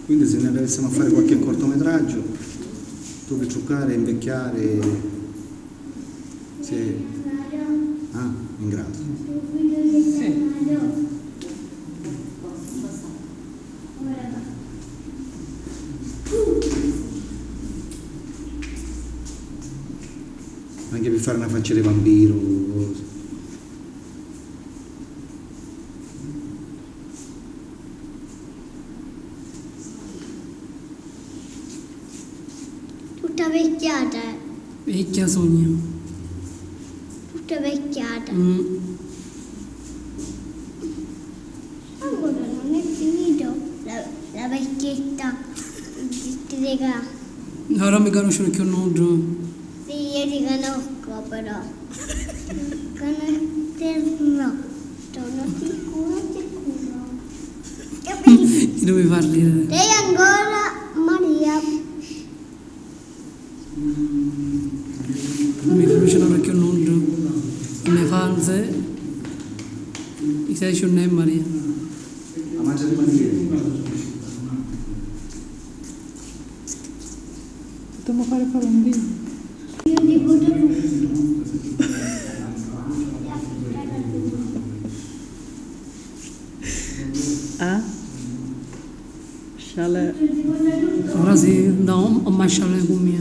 Quindi se ne avessimo a fare qualche cortometraggio dove giocare, invecchiare, se... Ah, in grado. Sì. Anche per fare una faccia di vampiro. Tutta vecchiata, Vecchia sogna. tutta vecchiata. Mm. Ancora non è finito la vecchietta di strega. Ora mi conoscono più nudo. Sì, io ti conosco però. No, sono sicuro. Capito? Chi dove parli? Sei ancora Maria. Non mi conoscono più nudo. Le fanze. I sei non è Maria. La mangia di maniere. Potremmo fare un video. Io dico tutto. Ah? Sciale. Ora sì, no, ho masciato le cummie.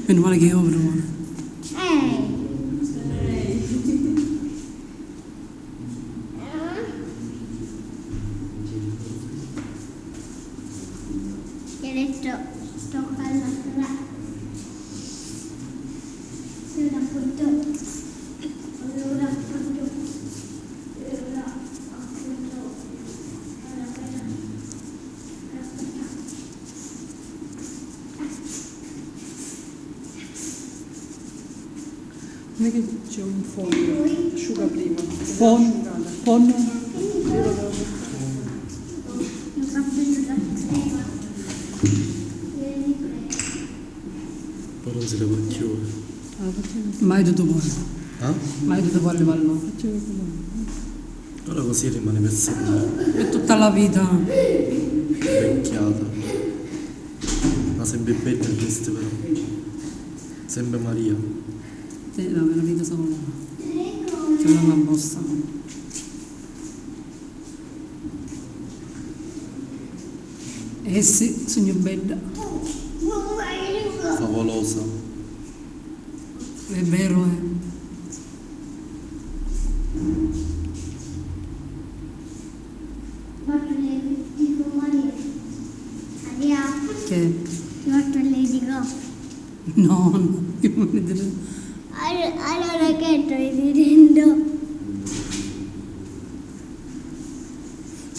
Meno male che io apro. Ti ho detto, tocca alla strada. Allora appunto. Allora appunto. Non è che c'è un fondo, asciuga prima. Fondo. Poi non si le vecchione. Ah, facciamo. Mai tutto buono. Ah? Mai tutto buono le pallo. Facciamo come. Ora così rimane per sempre Per tutta la vita. vecchiata. Ma sempre bella questa però. Sempre Maria. Sì, la vera vita sono una bossa. Eh sì, sogno bella. Favolosa. È vero, eh. Dico Maria. Maria, Che? ti porto le dico. No, no, io non mi dire. Allora che stai dicendo?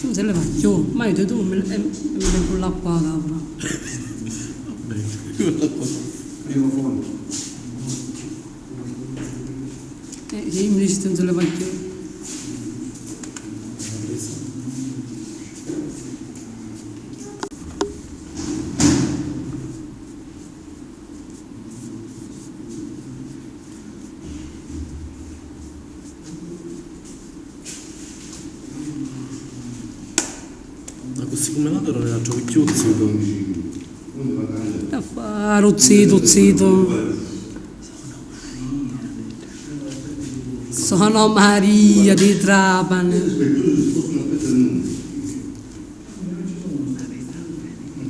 Non se le faccio, ma io tu mi devo con l'acqua capra. Vabbè. Primo fondo. Se io mi dici non se le faccio. Ma così come nato non era giovichiuzzo. Da fare, zito. Sono Maria di Trapani.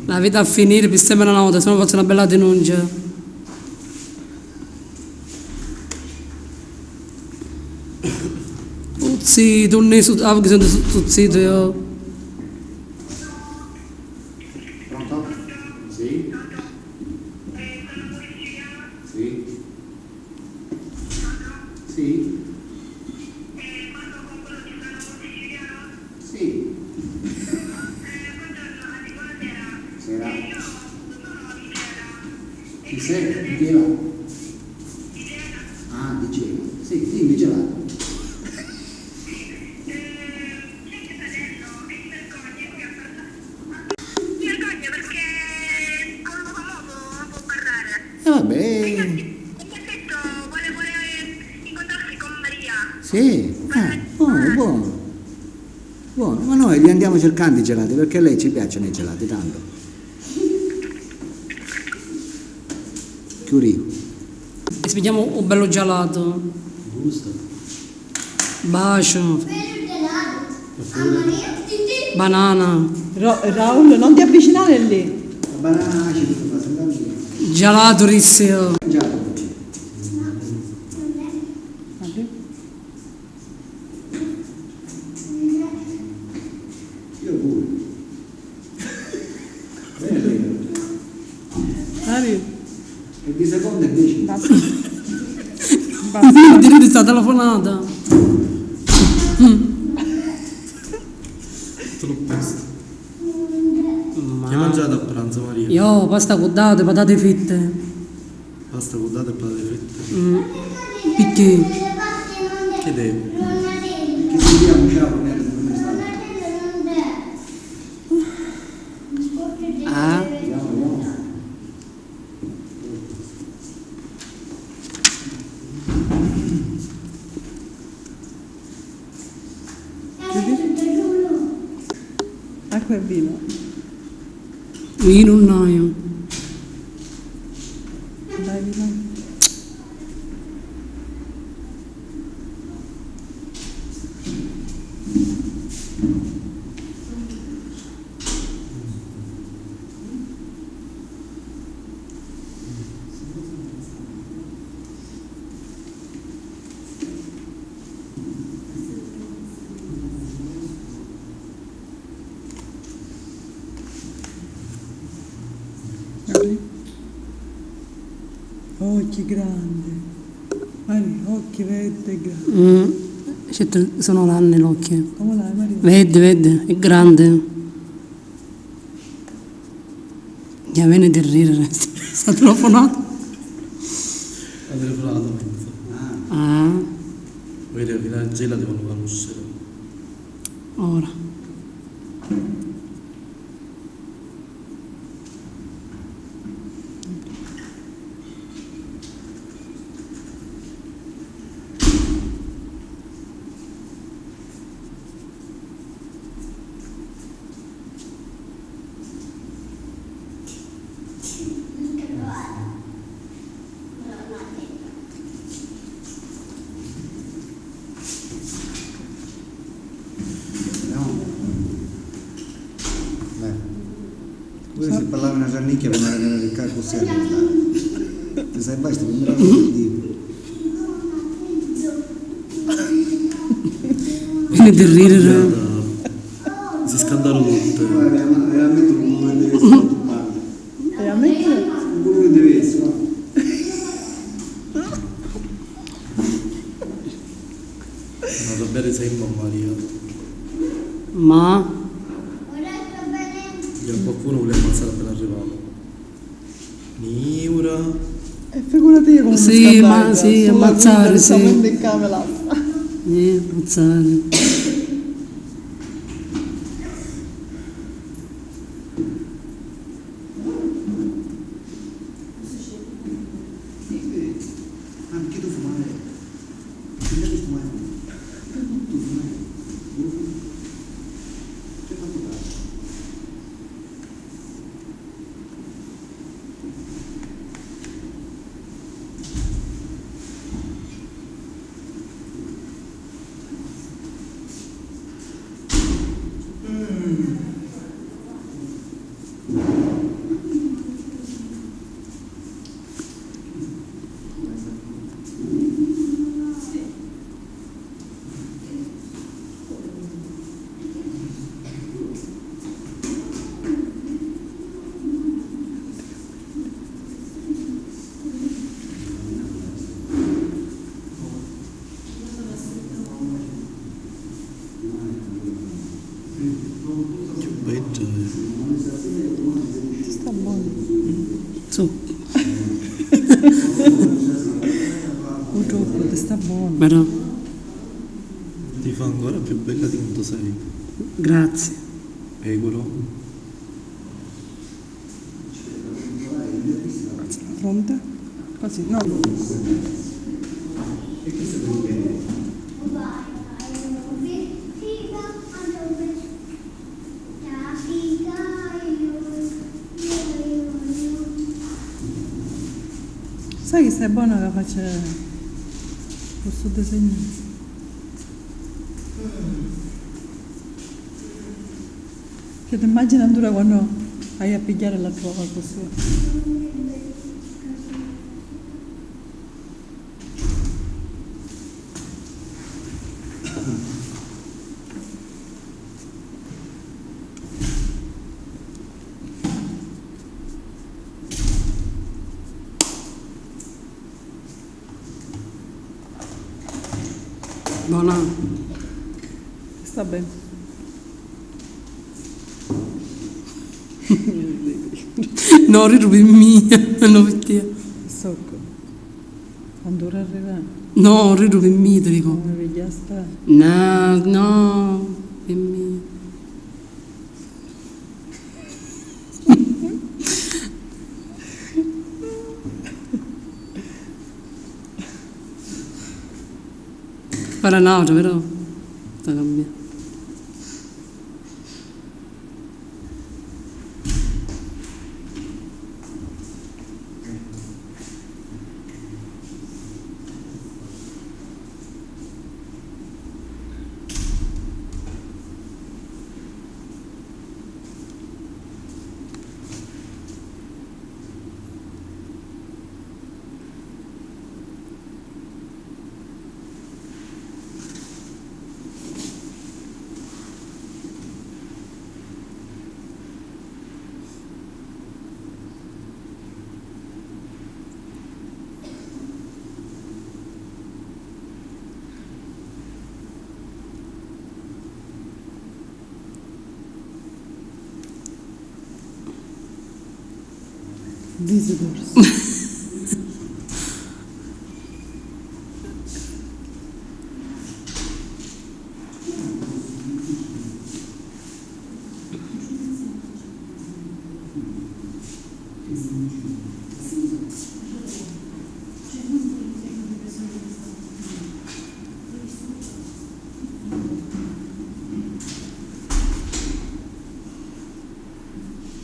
La vita a finire, per sempre una notte, se no faccio una bella denuncia. Zito, non è su, che sono zito io. Pronto? Sì? Sì? Sì? Sì? Sera. Chi sei? Di che va? Ah, di Gela. Sì, dimmi gelato. Vabbè. Sì, buono, buono. Buono, ma noi li andiamo cercando i gelati perché a lei ci piacciono i gelati tanto. Chiurico. E spediamo un bello gelato. Gusto. Bacio. Banana. Raul, non ti avvicinare lì. La banana ci fa sembrare bene. Gelato rissio. Mangiato. Apri. Io pure. Bene, bene. Apri. E di secondo e 10. Basta. Di questa telefonata. Te l'ho posto. Che hai mangiato a pranzo, Maria? Io pasta con date, patate fritte. Pasta con date e patate fritte. Perché? Che devi? Che ci vediamo, ciao, come stai? Ah, Vediamo, vediamo. Acqua e vino. vino un noio. Dai, vino. Apri. Occhi grandi. Mari, occhi verdi e grandi. Sono l'anno l'occhio. Come l'hai, Maria? Vedi, è grande. Già viene di ridere. Sta telefonato. Ha telefonato mezzo. Ah, Vedi che la gela devono conoscere. ora. Vediamo. Pure se parlava una giannicchia per andare nel cacco serio. Ti sai basta, mi bravo per dire. Viene di ridere. Si scandalo tutte. Veramente un culo che deve essere tu parli. E a me che... Un culo che deve essere, va. No, da bere sei in Maria. Ma Qualcuno vuole ammazzare appena arrivato. Niura. E figurati come Sì, mi ma scandalizza. sì, Sulla ammazzare, guida, sì. stavo in camera. ammazzare. Anche tu fumare. Anche tu fumare. Tu fumare. Che hai fatto caso? Su, Purtroppo ti sta buono. però, Ti fa ancora più bella di quanto sei. grazie. Equolo. Pronta? Così, no. Sai che stai buona che faccio questo disegno? Che ti immagini Andura quando vai a pigliare la tua così? Buona. Sta bene. Non rirubi mia, non vedi. Socco. Andura arriva. No, rirubi mia, ti dico. Come vedi sta? No, no, è mia. Farà un'altra, però. Sta cambiando. Visitors.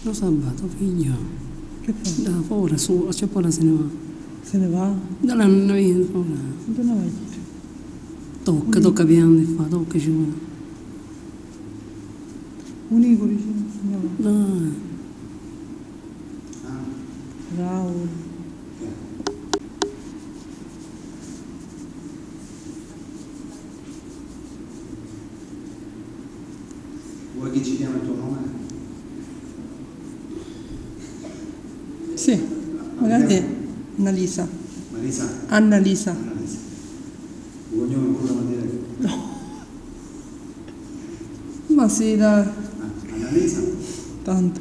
Lo sabato, figlio. Che fa? Da fuori, su, c'è poi se ne va. Se ne va? Da là non viene fuori. Dove vai? Tocca piano di fa, tocca ci vuole. Unico vicino. No. Dai. Raul. Vuoi che ci diamo il tuo nome? Sì, magari Annalisa. Marisa? Annalisa. Annalisa. Il cognome pure la maniera. Ma sì, dai, Annalisa? tanto.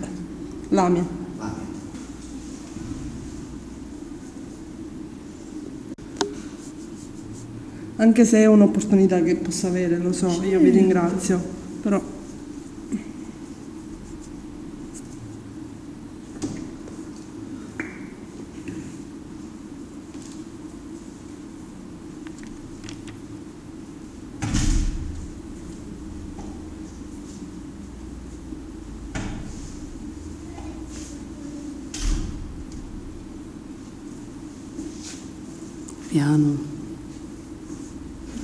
La mia. Vai. Anche se è un'opportunità che posso avere, lo so, io vi ringrazio, però Piano.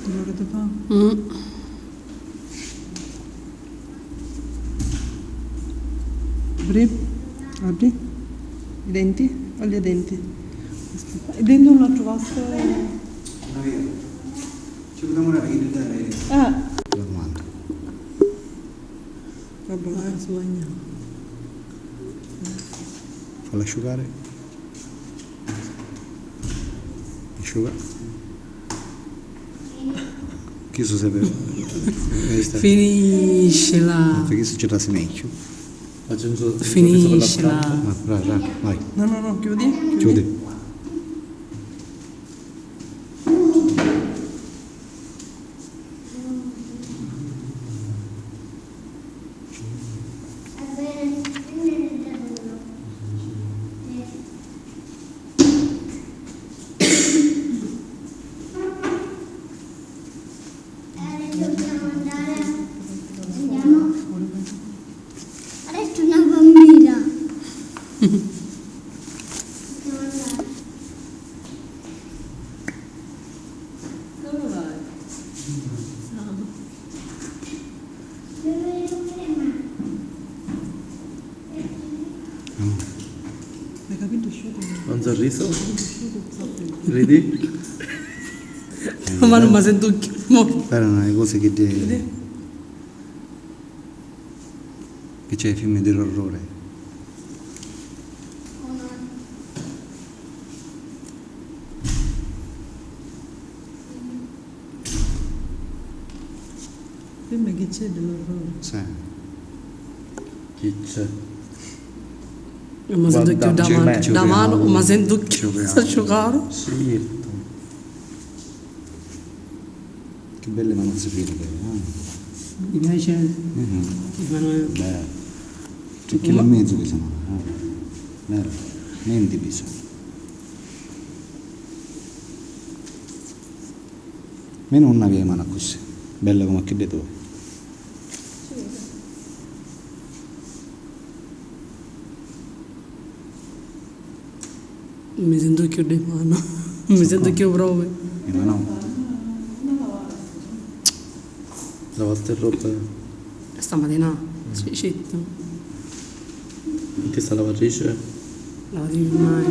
dolore ti fa. Apri, apri i denti, togli i denti. Aspetta. I denti non l'ho trovato. Una via. Ci potevamo dare che dare Ah, la domanda. vabbè, sbagliato. Falla asciugare. Asciuga. Chi so sapeva? Finiscela. Perché succede meglio? Faccio Finiscila. Vai. No, chiudi. Chiudi. Ebbene, prendere il telefono. Adesso dobbiamo andare. Andiamo. Adesso una bambina. Dobbiamo andare. Dove vai? Dove dobbiamo? Hai capito? Sciuto. Un sorriso? Ridi? Ma non mi sento più. Erano le cose che c'è i film dell'orrore. Dimmi che c'è dell'orrore. Sì. Chi c'è? Non mi sento più da mano, ma sento più Giochiamo. a giocare. Certo. Che belle manozze filiche. Mi piace Emanuele. Beh, 3 kg e mezzo che sono. Vero? Niente bisogno. Meno una via mano così. Bella come che dei tuoi. Mi sento più di mano. Mi sento più proprio. Ma no. Lavaste roba? Stamattina, scitto. Che sta lavatrice? Lavatrice mai.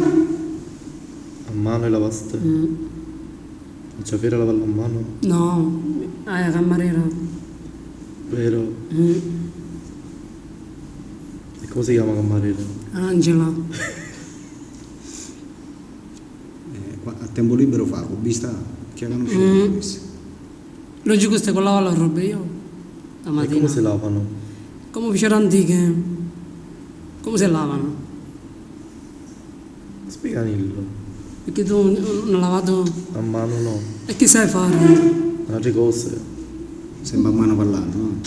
A mano e lavaste? Non c'è vero lavarla a mano? No, la cameriera. Vero? E come si chiama cameriera? Angela. A tempo libero fa, ho vista che hanno uscito. Oggi queste con la roba io. E Stamattina. come si lavano? Come vicino antiche. Come si lavano? Spieganillo. Perché tu non lavato. A mano no. E che sai fare? Altre cose. Sembra a mano parlando, no?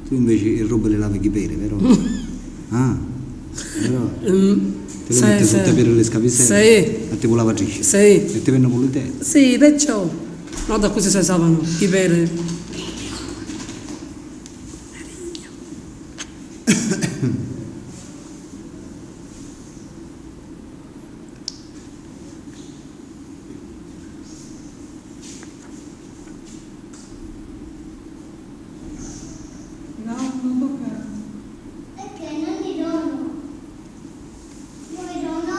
Tu invece il robo le lavi chi pere, vero? Ah, però te lo metti sotto per le scavissette Sì. a tipo lavatrice Sì. e ti vengono pulite. Sì, perciò. No, da così si sapano. I pere. No, non toccare. Perché non mi dono? Io mi dono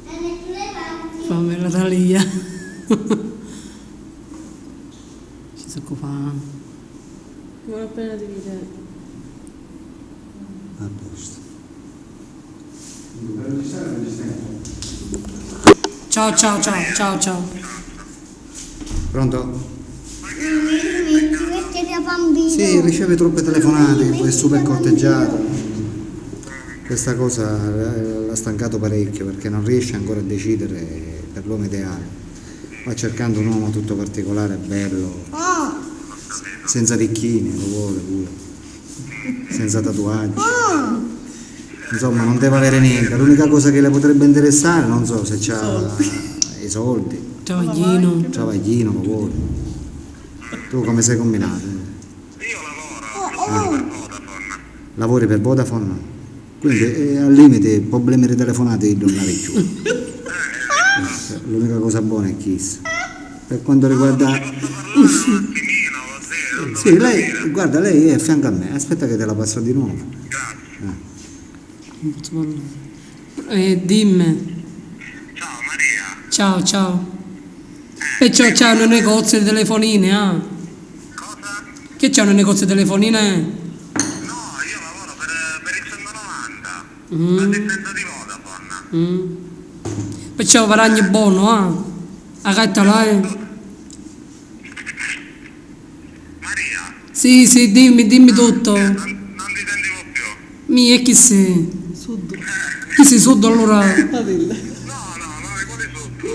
e nessuna parte. Fammi la talia. Ci sto occupando. Non appena devi vedere. A posto. Ciao, ciao, ciao, ciao, ciao. Pronto? Mi metti da bambino. Sì, riceve troppe telefonate, poi è super corteggiato. Questa cosa l'ha stancato parecchio perché non riesce ancora a decidere per l'uomo ideale. Va cercando un uomo tutto particolare, bello, Oh, senza ticchini, lo vuole pure, senza tatuaggi. Insomma, non deve avere niente. L'unica cosa che le potrebbe interessare, non so se c'ha i soldi, Ciao, travaglino, lo vuole. Tu come sei combinato? Io lavoro per Vodafone. Lavori per Vodafone? Quindi al limite problemi di telefonate non ne avevi più. L'unica cosa buona è Kiss. Per quanto riguarda... Posso parlare un attimino così? Sì, lei, guarda, lei è a fianco a me, aspetta che te la passo di nuovo. Dimmi. Ciao Maria. Ciao, ciao. Perciò c'hanno un negozio di telefonine, ah? Cosa? Che c'hanno un negozio di telefonine? No, io lavoro per il 190. L'assistenza di Vodafone. Perciò varagni buono, ah? A gatta là, Maria, Sì, sì, dimmi tutto. Non ti sentivo più. Mi e chi sei? Sud. Chi sei sotto allora? Padilla. No, quali sotto?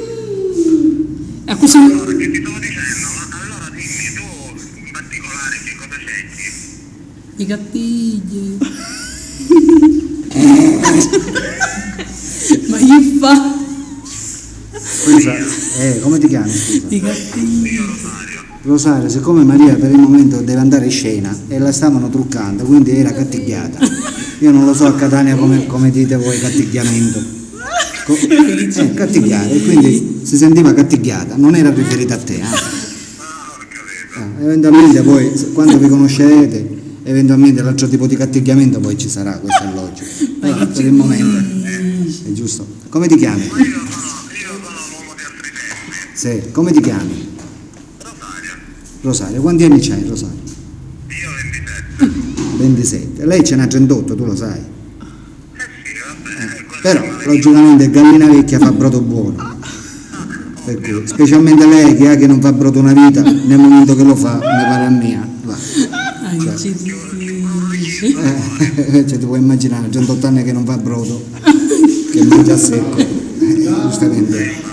E così... Allora, che ti stavo dicendo? Ma allora dimmi tu in particolare che cosa cerchi? I gattigli. Ma gli fa... Scusa, come ti chiami? Scusa? I gattigli. Io Rosario. Rosario, siccome Maria per il momento deve andare in scena e la stavano truccando, quindi era cattigliata. Io non lo so a Catania come dite voi cattigliamento. Cattigliare, quindi si sentiva cattigliata, non era riferita a te. Eventualmente poi, quando vi conoscerete, eventualmente l'altro tipo di cattigliamento poi ci sarà, questo è logico. Però per il momento è giusto. Come ti chiami? Io sono l'uomo di altri tempi. Sì, come ti chiami? Rosario. Rosario, quanti anni c'hai Rosario? Io 27. 27. Lei ce n'ha 38, tu lo sai. Sì, vabbè. Però logicamente gallina vecchia fa brodo buono. Per cui, specialmente lei che non fa brodo una vita, nel momento che lo fa, mi pare a mia. Va. Ci dici. Cioè, ti puoi immaginare, 38 anni che non fa brodo, che mangia a secco. Giustamente.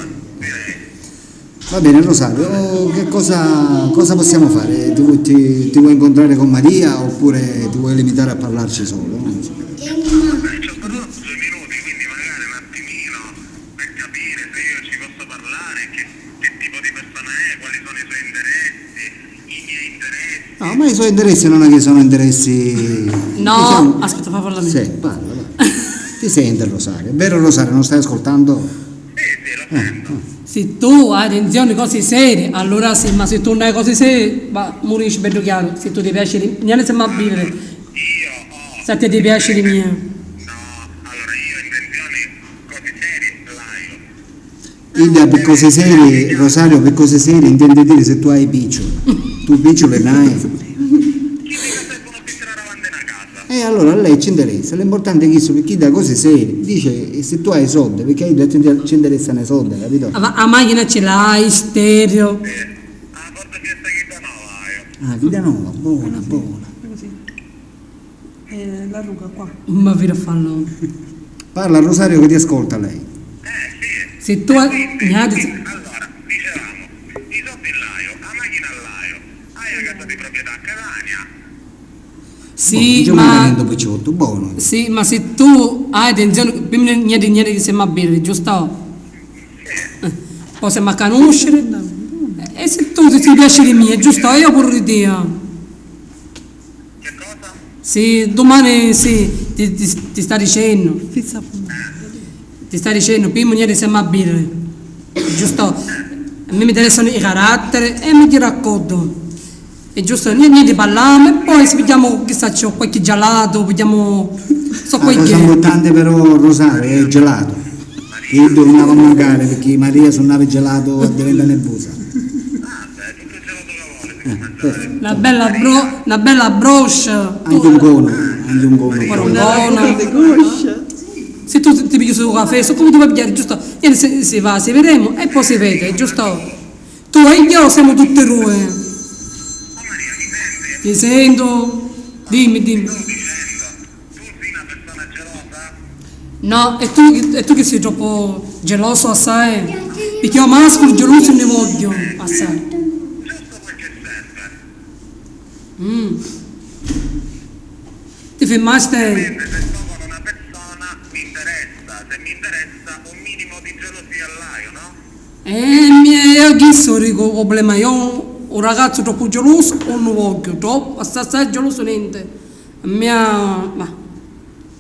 Va bene Rosario, che cosa possiamo fare? Ti vuoi incontrare con Maria oppure ti vuoi limitare a parlarci solo? Non so. Ci ho parlato 2 minuti, quindi magari un attimino per capire se io ci posso parlare, che tipo di persona è, quali sono i suoi interessi, i miei interessi. No, ma i suoi interessi non è che sono interessi... No, diciamo- aspetta, fa parlare. Sì, parla. Ti sente Rosario? È vero Rosario, non stai ascoltando? Sì, lo sento. Se tu hai attenzione cose serie, allora sì, ma se tu non hai cose serie, va, murisci bello chiaro. Se tu ti piace di... Niente se mi abitare. Io ho... Se a te ti piace di mia. No, allora io intenzioni cose serie, Ida, per cose serie, Rosario, per cose serie intende dire se tu hai picciolo. Tu picciolo ne hai. chi mi servono più tirare avanti una casa? E allora a lei ci interessa, l'importante è che per chi da cose serie dice se tu hai soldi, perché a Ida ci interessano i soldi, capito? A macchina ce l'hai, stereo. Ah, porta fiesta chi da no, io. Ah, Vita nuova, buona, buona. Così. La ruga qua. Ma vero a farlo. Parla Rosario che ti ascolta lei. Sì. Se tu hai... Allora, dicevamo, i soldi in laio, la macchina al laio, hai la casa di proprietà a Catania. Sì, Diciamo ma... venendo picciotto, buono. Sì, ma se tu hai attenzione, prima niente che siamo a bere, giusto? Poi siamo a conoscere. E se tu ti piace di me, giusto? Io pure di te. Che cosa? Sì, domani sì, ti sta dicendo. Fissa appunto. Ti sta dicendo, prima niente siamo a bere. Giusto? A me mi interessano i caratteri e mi ti racconto. E giusto, niente parliamo e poi se vediamo chissà c'è qualche gelato, vediamo... So La cosa qualche... importante però Rosario è il gelato. Io dovevo mancare perché Maria se non aveva gelato diventa nervosa. Ah, beh, tutto il gelato che vuole, si può mangiare. Una bella brioche. Anche un cono, anche un cono. Guarda, un Una cono. di guscia. Se tu ti pigli sul caffè, so come tu vuoi pigliare, giusto? Ieri si va, si vedremo e poi si vede, giusto? Tu e io siamo tutte due. Oh Maria, mi senti? Ti sento? Dimmi. Stavo dicendo, tu sei una persona gelosa? No, e tu che sei troppo geloso assai? Perché io maschio geloso ne voglio assai. Giusto quel che serve. Ti fermaste? Mentre se sto con una persona mi interessa, se mi interessa un minimo di gelosia all'aio, no? Io chi sono il problema? Io un ragazzo troppo geloso o non voglio, troppo, assai geloso niente. Ma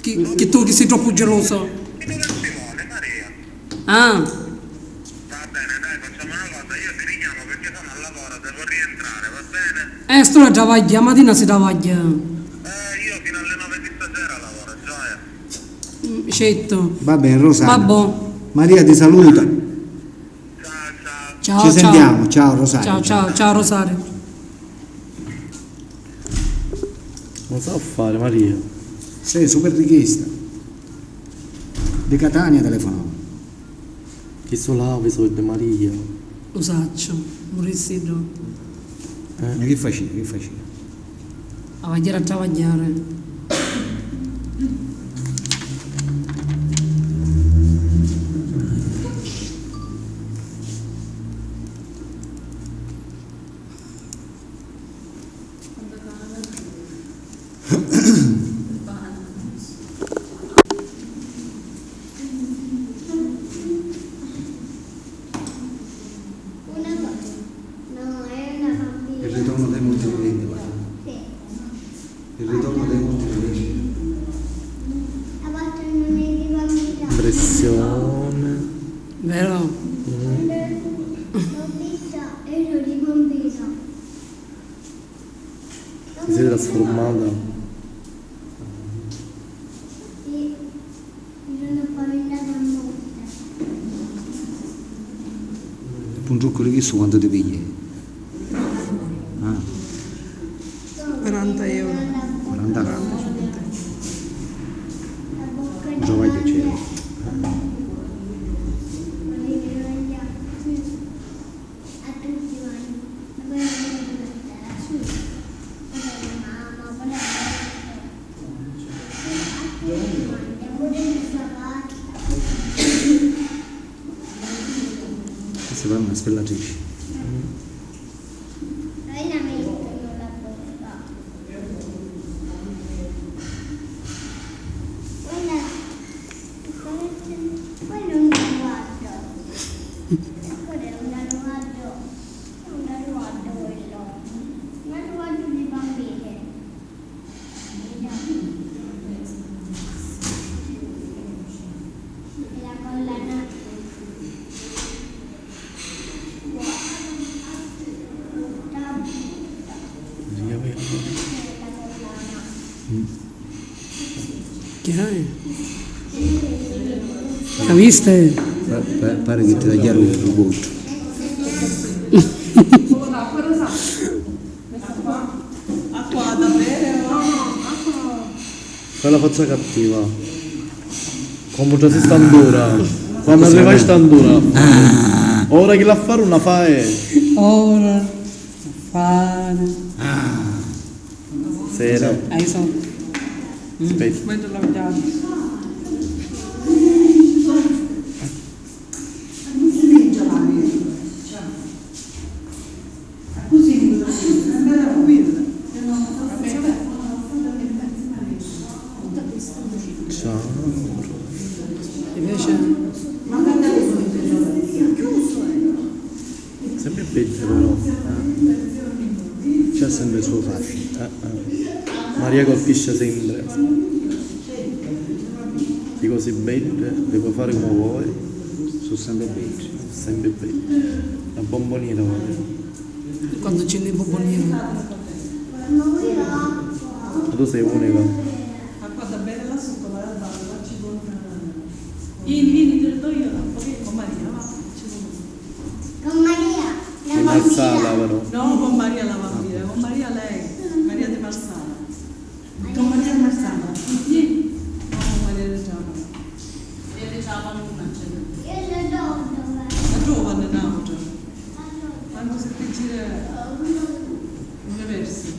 che tu che sei troppo geloso? E dove ci vuole, Maria? Ah, Va bene, dai, facciamo una cosa, io ti richiamo perché sono al lavoro, devo rientrare, va bene? sto la travaglia, mattina si travaglia. Io fino alle 9 di stasera lavoro, gioia. Certo. Va bene Rosario. Vabbè. Maria ti saluta. Ciao, ciao. Ciao, Ci ciao. sentiamo, ciao Rosario. Ciao Rosario. Non so fare Maria. Sei super richiesta. Di Catania telefonavo. Chi solava i soldi Maria? Lo saccio, vorresti tu. Ma che facevi? a venire a lavorare. Una cosa. No, è una bambina. Il ritorno dei morti viventi, guarda. Sì. Il ritorno dei morti viventi. A volte non è di bambina. Impressione. Vero? L'ho vista e ero di bambina. Ti sei trasformata. Sì. Mi sono paventata a morte. Un gioco di chissà quanto ti pigli? Ah, 40 euro. 40 La bocca di Giovanni grande. Cielo. Volevo mangiare. A tutti i mani. E poi volevo mettere su. Volevo mamma, volevo a tutti i mani. E volevo salare. Questa fa una spellatrice. Lei la mettono la bocca. Guarda, quello è un tatuaggio. Quello è un tatuaggio. È un tatuaggio quello. Un tatuaggio di bambine. E la collana. Che è? La viste? Pare che ti tagliare il volto. Acqua da bere o? Fai la faccia cattiva. Come già si sta andora. Quando arriva in standura. Ora che la fare una fa è. Ora, fare. Sera. Hai so. Aspetta. Mentre la vediamo. Ciao. Invece, Sempre peggio però. C'è sempre il suo fascino. Maria colpisce sempre. Di cose belle, le puoi fare come vuoi, Sono sempre peggio. sempre belle. La bomboniera vuole. quando accendi il bomboniere. Ma tu sei unica. Acqua da bere là sotto, vai al bar, facci con... Vieni, te lo do io, con Maria, va. Con Maria, la In Marsala bambina. però. No, con Maria la bambina, con Maria lei, Maria di Marsala. Con Maria di Marsala. Sì. No, con Maria di Giacomo. Io le do dove? La giovane andiamo già. Quando si gira non le versi.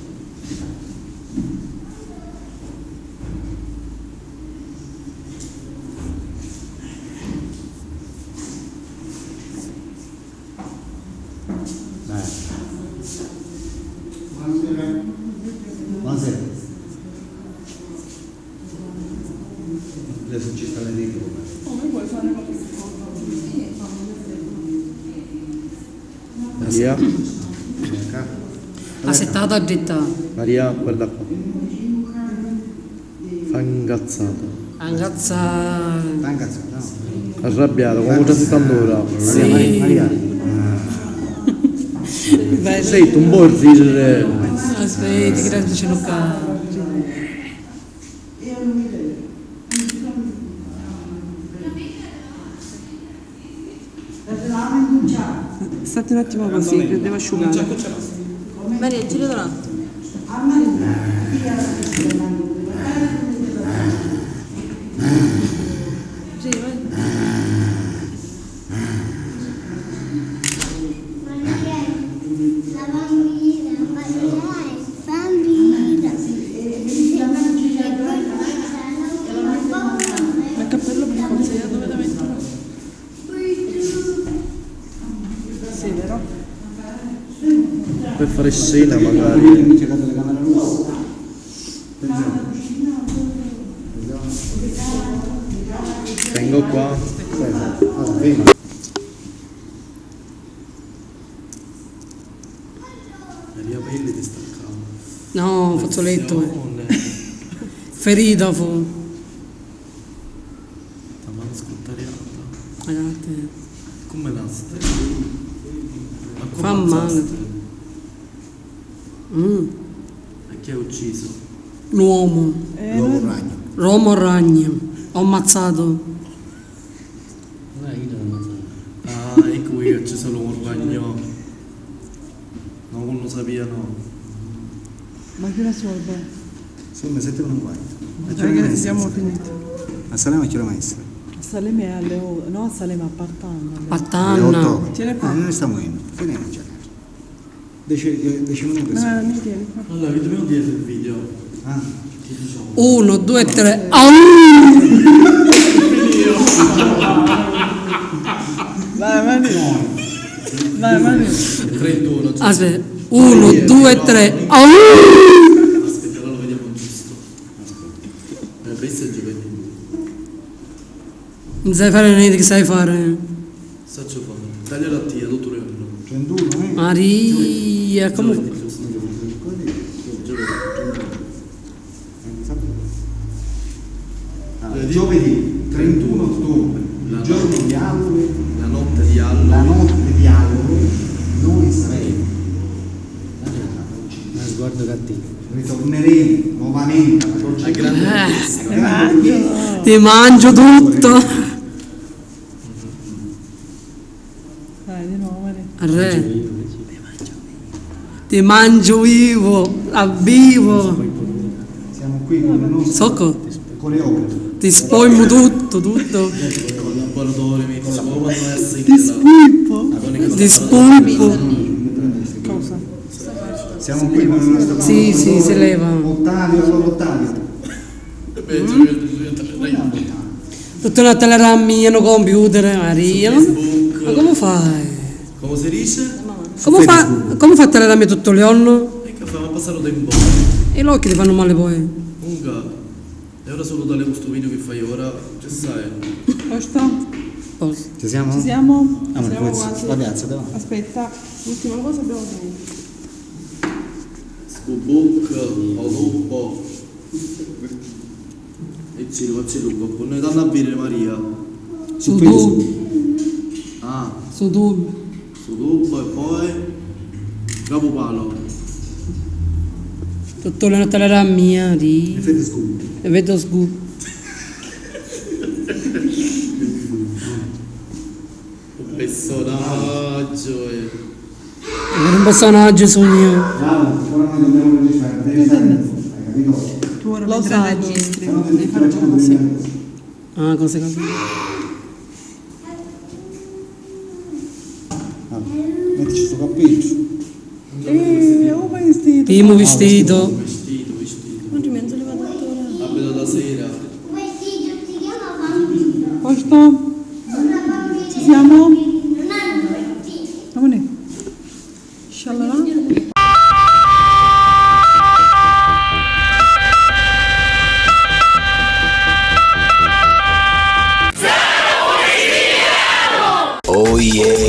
Buonasera. Adesso ci sta l'edico. Come puoi fare qualche cosa? Maria, Assettata dritta, Maria, guarda qua. Fa incazzata. angazza. T'angazzato, no? Arrabbiata, come già si sta andora. Maria. Sei tu un po' ridere. Aspetta, che adesso c'è Luca. State un attimo così, che devo asciugare. Maria, gira da Maria, la bambina, Maria è bambina. fare scena magari. C'è la telecamera rossa. Vengo qua. Allora, ferma. Maria Pelli ti staccavo. No, fazzoletto. Ferita fu. La mano scottariata. Guardate. Come naste? Ma come Fa male. ammazzaste? E chi ha ucciso? L'uomo. L'uomo ragno. L'uomo ragno. Ho ammazzato. Ah, ecco qui c'è solo un ragno. No, non sapevano. Ma che la sorba? Sono 7:40. Ragazzi, siamo finiti. A Salema che ora maestra? A Salemme è alle 8, no a Salemme a Partanna. Alle Pattanna. 8. Ce ne fa? Noi stiamo in. Finiamo già. 10 minuti. Mi tieni. Allora, vi dobbiamo dire il video. Ah. 1, 2, 3. Vai, Mani. Vai, Mani. 31. Aspetta. 1, 2, 3. Aspetta, allora lo vediamo giusto. Questo è giovedì. Non sai fare niente che sai fare. Saccio fare. Taglio la tia, tutto il giorno. 31, Maria, come fa? Giovedì, giusto? Giovedì. Giovedì 31 ottobre, il giorno di Halloween, La notte di Halloween. la notte di Halloween, noi saremo. Sguardo cattivo. Ritorneremo nuovamente alla La croce. grande festa. Ti mangio tutto. Vai, di nuovo, Mani. Re. Ti mangio vivo. A vivo. Siamo qui con il nostro Socco. coreografo. Ti spolmo tutto, tutto. Collaboratore, mi dice, ma quando è a Pippo. Ti spolpo. Cosa? Siamo qui con il nostro Sì, sì, si leva. Ottavio, allora Ottavio. Tutta una teleramma, un computer, Maria. Ma come fai? Come si dice? Come fa a teleramma tutto il giorno? E che fa passare tempo. E gli occhi ti fanno male poi. Comunque, e ora solo dalle questo video che fai ora, che sai? Posto? Posso. Ci siamo? Ci siamo? Ah, ma Siamo poi quasi. la piazza davanti. Aspetta, l'ultima cosa abbiamo finito. Scubuc, Oluppo. E ci lo faccio lungo, con noi danno a bere Maria. Su tu, Ah, su tu. su tubo e poi Capopalo. Tutto la teleramma mia, E di. fate scudo. E vedo scoop. Un personaggio È un personaggio sogno. Bravo, ora noi dobbiamo registrare. Devi stare hai capito? Tu ora Lo mentre sai. registri, Se no devi devi fare fare come così. Ah, cose così. Mettici sto cappello. Oh, vestito. Primo vestito. vestito. Oggi mezzo levato Abito da sera. Vestito si chiama bambino. Posto? Una bambina. Ci siamo? Non hanno vestito. Come ne? Sciallala? Oh yeah.